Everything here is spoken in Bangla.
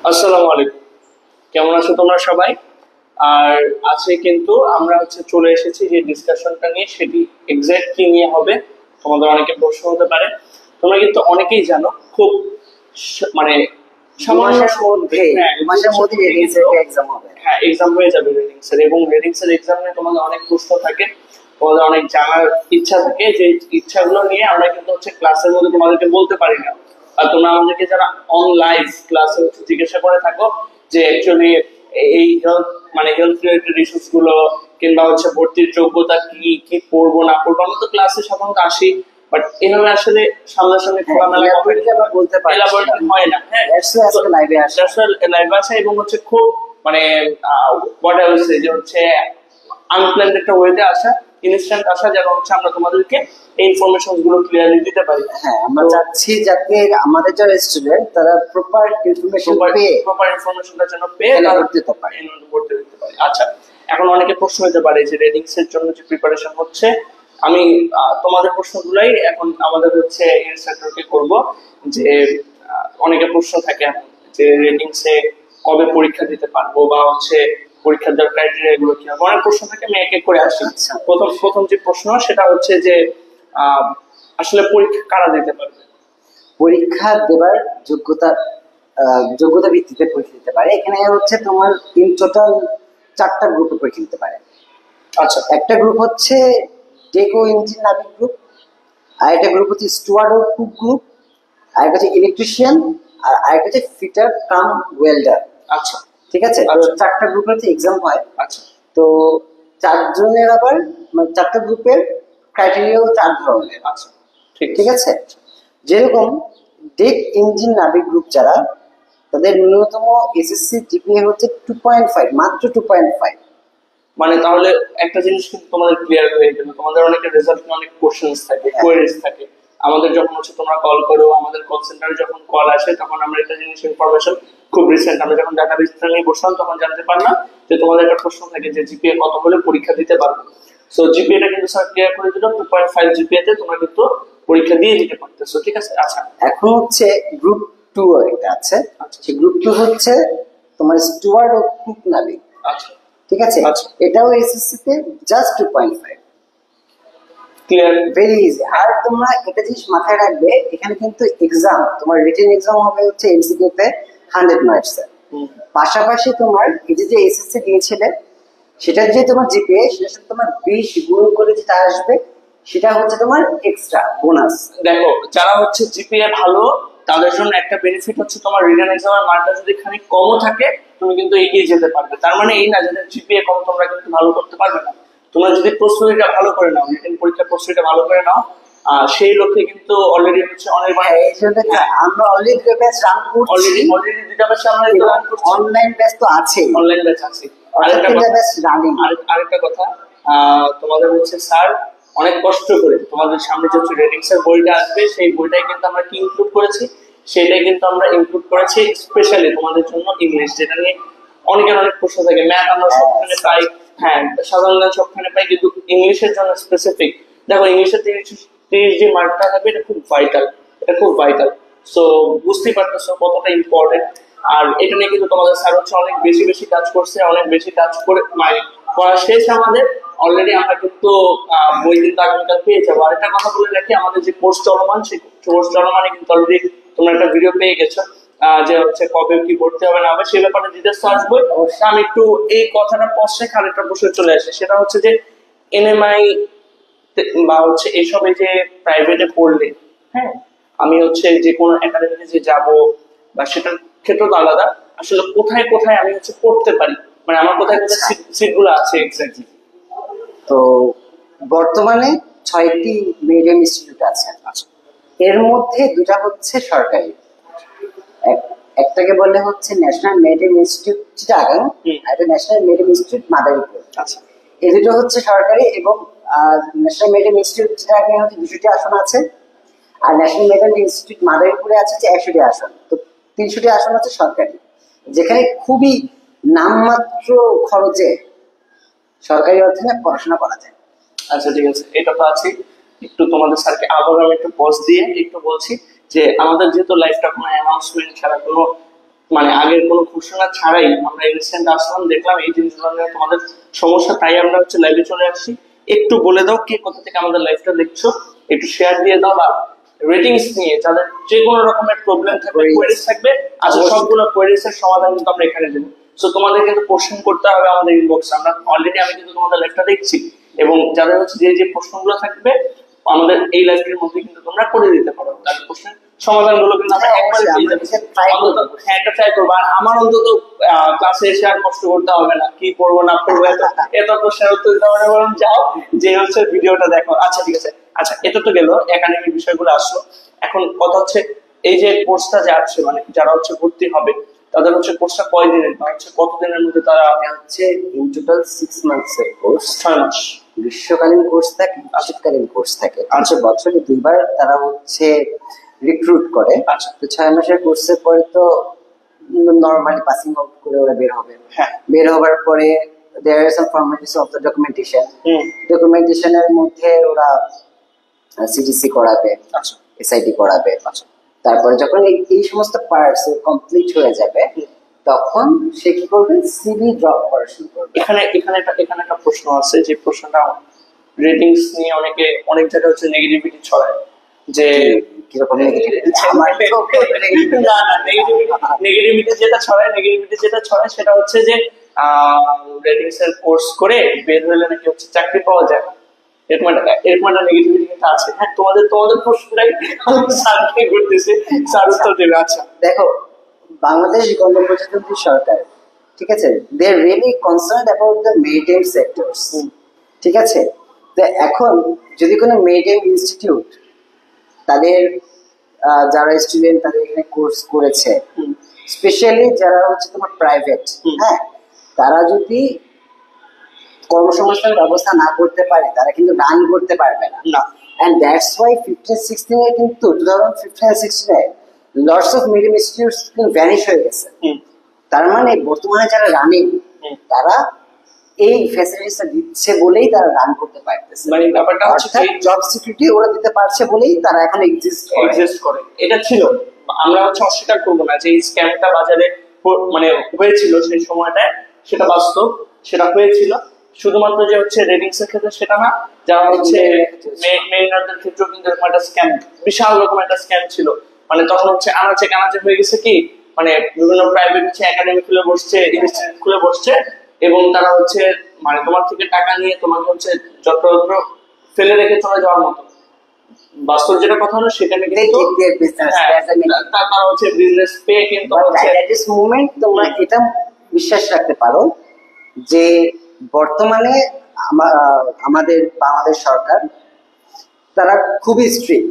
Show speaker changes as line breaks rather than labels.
আসসালামু আলাইকুম। কেমন আছো তোমরা সবাই? আর আজকে কিন্তু আমরা চলে এসেছি যে ডিসকাশনটা নিয়ে, সেটি এক্সাক্ট কি নিয়ে হবে তোমাদের অনেকে প্রশ্ন হতে পারে। তোমরা কিন্তু অনেকেই জানো খুব মানে সামান্য
মাসের মধ্যে
হ্যাঁ
মাসের মধ্যে রেডিংস এর এক্সাম হবে।
হ্যাঁ এক্সাম হয়ে যাবে রেটিংস এর, এবং রেটিংস এর এক্সাম নিয়ে তোমাদের অনেক প্রশ্ন থাকে, তোমাদের অনেক জানার ইচ্ছা থাকে। যে ইচ্ছাগুলো নিয়ে আমরা কিন্তু ক্লাসের মধ্যে তোমাদেরকে বলতে পারি না। আর তোমরা আমাদেরকে যারা অন লাইভ ক্লাসে জিজ্ঞাসা করে থাকো যে অ্যাকচুয়ালি এই হেলথ হেলথ রিলেটেড ইস্যুস গুলো, কিংবা ভর্তির যোগ্যতা কি কি পড়বো না পড়বো, আমরা তো ক্লাসে সাধারণত আসি, বাট এভাবে আসলে সামনাসামনি খোলামেলা
বলতে পারি
হয় না। হ্যাঁ লাইভে আসা এবং খুব মানে হোয়াট আই উইল সে যে আনপ্ল্যান্ড একটা ওয়েতে আসা, ইনস্ট্যান্ট আসা, যেন আমরা তোমাদেরকে এই ইনফরমেশন গুলো ক্লিয়ারলি দিতে পারি।
হ্যাঁ, আমরা চাচ্ছি যাতে আমাদের যারা স্টুডেন্ট তারা প্রপার
ইনফরমেশনটা যেন পেয়ে
দিতে পারে।
আচ্ছা, এখন অনেকে প্রশ্ন হতে পারে যে রেটিংস এর জন্য যে প্রিপারেশন হচ্ছে, আমি তোমাদের প্রশ্নগুলাই এখন আমাদের ইনস্ট্রাক্টরকে করব। যে অনেকে প্রশ্ন থাকে যে রেটিংস এ কবে পরীক্ষা দিতে পারবো, বা পরীক্ষার দেওয়ার ক্রাইটেরিয়া গুলো কি হবে, অনেক প্রশ্ন থাকে। আমি এক এক করে আসি। প্রথম যে প্রশ্ন সেটা যে আসলে পরীক্ষা কারা দিতে পারবে?
পরীক্ষা দেবার যোগ্যতা ভিত্তিতে পরীক্ষা দিতে পারে। এখানে তোমার ইন টোটাল 4টা গ্রুপে পরীক্ষা দিতে পারে।
আচ্ছা,
একটা গ্রুপ হচ্ছে ডেকো ইঞ্জিন নাবিক গ্রুপ, আর একটা গ্রুপ হচ্ছে স্টুয়ার্ড কুক গ্রুপ, আর একটা হচ্ছে ইলেকট্রিশিয়ান, আর আরেকটা হচ্ছে ফিটার কাম ওয়েল্ডার।
আচ্ছা
ঠিক আছে, 4টা গ্রুপের এক্সাম হয়।
আচ্ছা,
তো 4 জনের আবার 4টা গ্রুপের ক্রাইটেরিয়াও 4 ধরনের।
আচ্ছা,
ঠিক আছে। যেরকম ডেক ইঞ্জিন নাবিক গ্রুপ যারা, তাদের ন্যূনতম এসএসসি জিপিএ হচ্ছে 2.5, মাত্র 2.5।
মানে তাহলে একটা জিনিস কিন্তু তোমাদের ক্লিয়ার হয়ে গেল, তোমাদের অনেকের রেজাল্ট অনেক কোশ্চেনস থাকে, কোয়েরিজ থাকে। আমাদের যখন তোমরা কল করো, আমাদের কল সেন্টারে যখন কল আসে, তখন আমরা একটা জিনিস ইনফরমেশন খুব রিসেন্ট আমরা যখন ডাটাবেস নিয়ে বসলাম, তখন জানতে পারলাম যে তোমাদের একটা প্রশ্ন থাকে যে জিপিএ কত হলে পরীক্ষা দিতে পারবে। সো জিপিএটা কিন্তু স্যার ক্লিয়ার করে দিলাম, 2.5 জিপিএ তে তোমরা কিন্তু পরীক্ষা দিয়ে দিতে পারতেছো। ঠিক আছে। আচ্ছা,
এখন গ্রুপ 2 এটা আছে। সেই গ্রুপ 2 হচ্ছে তোমার স্টুয়ার্ড ও কুক নাবিক।
আচ্ছা,
ঠিক আছে। এটাও এসএসসি তে জাস্ট 2.5।
Clear,
very easy. আর তোমরা একটা জিনিস মাথায় রাখবে, এখানে কিন্তু এক্সাম, তোমার রিটেন এক্সাম হবে এমসিকিউ তে 100 মার্কস এর। পাশাপাশি তোমার এই যে এসএসসি দিয়েছিলে, সেটার যে তোমার জিপিএ, সেটার সাথে তোমার 20 গুণ করে যেটা আসবে, সেটা হচ্ছে তোমার এক্সট্রা বোনাস।
দেখো, যারা জিপিএ ভালো, তাদের জন্য একটা বেনিফিট তোমার রিটেন এক্সামের মার্কটা যদি খানিক কমও থাকে, তুমি কিন্তু এগিয়ে যেতে পারবে। তার মানে এই না যাদের জিপিএ কম তোমরা কিন্তু ভালো করতে পারবে না। তোমরা যদি প্রস্তুতিটা ভালো করে নাও, রিটেন পরীক্ষার প্রস্তুতিটা ভালো করে নাও, সেই লক্ষ্যে কিন্তু অলরেডি
আমরা অলরেডি ব্যাচ রান করছি।
অলরেডি দুটো ব্যাচ আমরা রান করছি।
অনলাইন ব্যাচ তো আছে,
অনলাইন ব্যাচ আছে। আরেকটা কথা, তোমাদের স্যার অনেক কষ্ট করে তোমাদের সামনে যে রেটিংস এর বইটা আসবে, সেই বইটাই কিন্তু আমরা কি ইনক্লুড করেছি, সেটাই কিন্তু আমরা ইনক্লুড করেছি স্পেশালি তোমাদের জন্য ইংলিশ, যেটা নিয়ে অনেকের অনেক প্রশ্ন থাকে। ম্যাথ আমরা সবখানে পাই, হ্যাঁ সাধারণ জ্ঞান সবখানে পাই, কিন্তু ইংলিশের জন্য স্পেসিফিক। দেখো, ইংলিশের 30 যে মার্কটা থাকবে, এটা খুব ভাইটাল, এটা খুব ভাইটাল। সো বুঝতেই পারতেছো কতটা ইম্পর্টেন্ট। আর এটা নিয়ে কিন্তু তোমাদের স্যার অনেক বেশি বেশি কাজ করছে, অনেক বেশি কাজ করে করা শেষ আমাদের অলরেডি। আমরা কিন্তু বই কিন্তু আগামীকাল পেয়ে যাবো। আর একটা কথা বলে রাখি, আমাদের যে কোর্স চলমান, সেই কোর্স চলমানে কিন্তু অলরেডি তোমরা একটা ভিডিও পেয়ে গেছো যে কবে কি ভর্তি হবে না হবে, সেই ব্যাপারে ডিটেলস আসবে। আমি একটু এই কথাটা পশ্চে আরেকটা প্রশ্ন চলে আসে, সেটা যে এনএমআই বা এইসব যে প্রাইভেটে পড়লে, হ্যাঁ আমি যে কোনো একাডেমিতে যে যাব, বা সেটার ক্ষেত্র তো আলাদা, আসলে কোথায় কোথায় আমি পড়তে পারি, মানে আমার কোথায় কোথায় সিট গুলো আছে এক্স্যাক্টলি।
তো বর্তমানে 6টি মিডিয়াম ইনস্টিটিউট আছে। এর মধ্যে 2টা হচ্ছে সরকারি। একটাকে বলে ন্যাশনাল মেরিটাইম ইনস্টিটিউট চিটাগাং, আর একটা ন্যাশনাল মেরিটাইম ইনস্টিটিউট মাদারীপুর।
আচ্ছা,
এই দুটো হচ্ছে সরকারি। এবং ন্যাশনাল মেরিটাইম ইনস্টিটিউট চিটাগাং 200টি আসন আছে, আর ন্যাশনাল মেরিটাইম ইনস্টিটিউট মাদারীপুরে আছে 100টি আসন। তো 300টি আসন হচ্ছে সরকারি, যেখানে খুবই নামমাত্র খরচে সরকারি অর্থে পড়াশোনা করা যায়।
আচ্ছা, ঠিক আছে, এটা তো আছে। একটু তোমাদের স্যারকে আবার আমি একটু পজ দিয়ে একটু বলছি যে আমাদের যেহেতু লাইফটা কোনো অ্যানাউন্সমেন্ট ছাড়া, কোনো মানে আগের কোনো ঘোষণা ছাড়াই আমরা রিসেন্ট আসলাম, দেখলাম এই জিনিসগুলো নিয়ে তোমাদের সমস্যা, তাই আমরা হচ্ছে লাইভে চলে আসছি। একটু বলে দাও কে কোথা থেকে আমাদের লাইভটা দেখছো, একটু শেয়ার দিয়ে দাও, বা রেটিংস নিয়ে যাদের যে কোনো রকমের প্রবলেম থাকবে, কোয়েরিজ থাকবে, আচ্ছা সবগুলো কোয়েরিজ এর সমাধান কিন্তু আমরা এখানে দেবো। সো তোমাদের কিন্তু কোশ্চেন করতে হবে আমাদের ইনবক্সে, আমরা অলরেডি আমি কিন্তু তোমাদের লাইভটা দেখছি, এবং যাদের হচ্ছে যে যে প্রশ্নগুলো থাকবে আমাদের এই লাইভের মধ্যে কিন্তু তোমরা করে দিতে পারো, তার কোশ্চেন সমাধানগুলো কিন্তু আমরা একবারে পেয়ে যাবো। হ্যাঁ, এটা ট্রাই করবো। আর আমার অন্তত ক্লাসে এসে আর কষ্ট করতে হবে না, কি করবো না করবো এত প্রশ্নের উত্তর দিতে হবে না, বরং যাও যে হচ্ছে ভিডিওটা দেখো। আচ্ছা ঠিক আছে, আচ্ছা এটা তো গেল একাডেমিক বিষয়গুলো আসলো। এখন কথা হচ্ছে এই যে কোর্সটা যে আছে, মানে যারা হচ্ছে ভর্তি হবে তাদের হচ্ছে কোর্সটা কয় দিনের, বা হচ্ছে কতদিনের মধ্যে তারা
হচ্ছে ইন টোটাল 6 মান্থস এর কোর্স।
6 মাস
গ্রীষ্মকালীন কোর্স থাকে, শীতকালীন কোর্স থাকে। আচ্ছা, বছরে 2বার তারা হচ্ছে রিক্রুট করে।
আচ্ছা,
তো 6 মাসের কোর্সের পরে তো নরমালি পাসিং আউট করে ওরা বের হবে।
হ্যাঁ,
বের হবার পরে দেয়ার আর সাম ফর্মালিটিস অফ দ্য ডকুমেন্টেশন। ডকুমেন্টেশনের মধ্যে ওরা সিটিসি করাবে,
আচ্ছা
এসআইটি করাবে।
আচ্ছা,
তারপরে যখন এই সমস্ত পার্টস কমপ্লিট হয়ে যাবে তখন সে কি করবে, সিভি ড্রপ করা শুরু করবে।
এখানে একটা প্রশ্ন আছে, যে প্রশ্নটা রেটিংস নিয়ে অনেক জায়গায় হচ্ছে নেগেটিভিটি ছড়ায়, যে
কিরকম নেগেটিভিটি?
নেগেটিভিটি যেটা ছড়ায় সেটা হচ্ছে যে রেটিংস এর কোর্স করে বের হলে নাকি হচ্ছে চাকরি পাওয়া যায় না, এরকম একটা নেগেটিভিটি কিন্তু আছে। হ্যাঁ, তোমাদের প্রশ্নটাই স্যারকে ঘুরতেছে, স্যার উত্তর দেবে। আচ্ছা
দেখো, বাংলাদেশ গণপ্রজাতন্ত্রী সরকার, ঠিক আছে, they are really concerned about the maritime sectors. ঠিক আছে, তো এখন যদি কোনো মেরিটাইম ইনস্টিটিউট তাদের যারা স্টুডেন্ট তাদের এখানে কোর্স করেছে, স্পেশালি যারা হচ্ছে তোমার প্রাইভেট, হ্যাঁ, তারা যদি কর্মসংস্থান ব্যবস্থা না করতে পারে তারা কিন্তু রান করতে পারবে না। And that's why 15-16 এ কিন্তু 2015 and 16 A lots of medium institutes কিন্তু ভ্যানিশ হয়ে গেছে। তার মানে বর্তমানে যারা রানিং তারা এই ফ্যাসিলিটিসটা দিচ্ছে বলেই তারা রান করতে পারতেছে,
মানে ব্যাপারটা হচ্ছে
জব সিকিউরিটি ওরা দিতে পারছে বলেই তারা এখন এক্সিস্ট করে।
এটা ছিল, আমরা হচ্ছে অস্বীকার করবো না যে এই স্ক্যামটা বাজারে মানে হয়েছিল সেই সময়টায়, সেটা বাস্তব, সেটা হয়েছিল। শুধুমাত্র যে হচ্ছে রেটিংস এর ক্ষেত্রে সেটা না, যারা হচ্ছে মেরিনারদের ক্ষেত্রেও কিন্তু এরকম একটা স্ক্যাম, বিশাল রকম একটা স্ক্যাম ছিল। মানে তখন হচ্ছে আনাচে কানাচে হয়ে গেছে কি, মানে বিভিন্ন প্রাইভেট হচ্ছে একাডেমি খুলে বসছে, ইনস্টিটিউট খুলে বসছে, এবং তারা হচ্ছে মানে তোমার থেকে টাকা নিয়ে তোমাকে হচ্ছে যত্রতত্র ফেলে রেখে চলে যাওয়ার মতো। বাস্তব যেটা কথা হলো সেখানে কিন্তু তারা হচ্ছে বিজনেস পেয়ে কিন্তু
মুভমেন্ট। তোমরা এটা বিশ্বাস রাখতে পারো যে বর্তমানে আমাদের বাংলাদেশ সরকার তারা খুবই স্ট্রিক্ট।